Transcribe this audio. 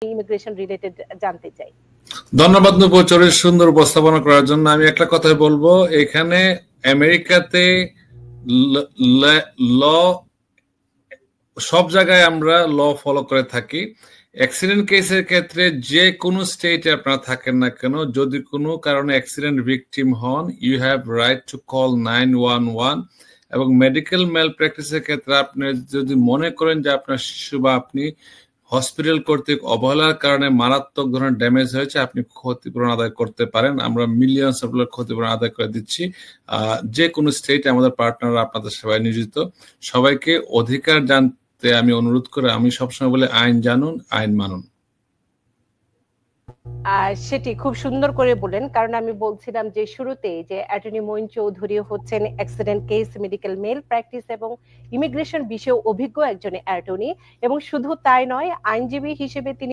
Immigration related জানতে চাই। ধন্যবাদ নূপুর চৌধুরী সুন্দর উপস্থাপনা করার জন্য। আমি একটা কথাই বলবো, এখানে আমেরিকাতে ল সব জায়গায় আমরা ল ফলো করে থাকি। অ্যাক্সিডেন্ট কেসের ক্ষেত্রে যে কোনো স্টেটে আপনারা থাকেন না কেন, যদি কোনো কারণে অ্যাক্সিডেন্ট ভিকটিম হন, you have right to call 911। এবং মেডিকেল ম্যাল প্র্যাকটিসের ক্ষেত্রে আপনি যদি মনে করেন যে আপনার শিশু বা আপনি হসপিটাল কর্তৃক অবহেলার কারণে মারাত্মক ধরনের ড্যামেজ হয়েছে, আপনি ক্ষতিপূরণ আদায় করতে পারেন। আমরা মিলিয়নস অফ ডলার ক্ষতিপূরণ আদায় করে দিচ্ছি। যে কোনো স্টেটে আমাদের পার্টনাররা আপনাদের সেবায় নিয়োজিত। সবাইকে অধিকার জানতে আমি অনুরোধ করে, আমি সবসময় বলে আইন জানুন, আইন মানুন। সেটি খুব সুন্দর করে বলেন, কারণ আমি বলছিলাম যে শুরুতে যে অ্যাটর্নি মঈন চৌধুরী হচ্ছেন accident case, medical malpractice এবং ইমিগ্রেশন বিষয়ে অভিজ্ঞ একজন অ্যাটর্নি, এবং শুধু তাই নয়, আইনজীবী হিসেবে তিনি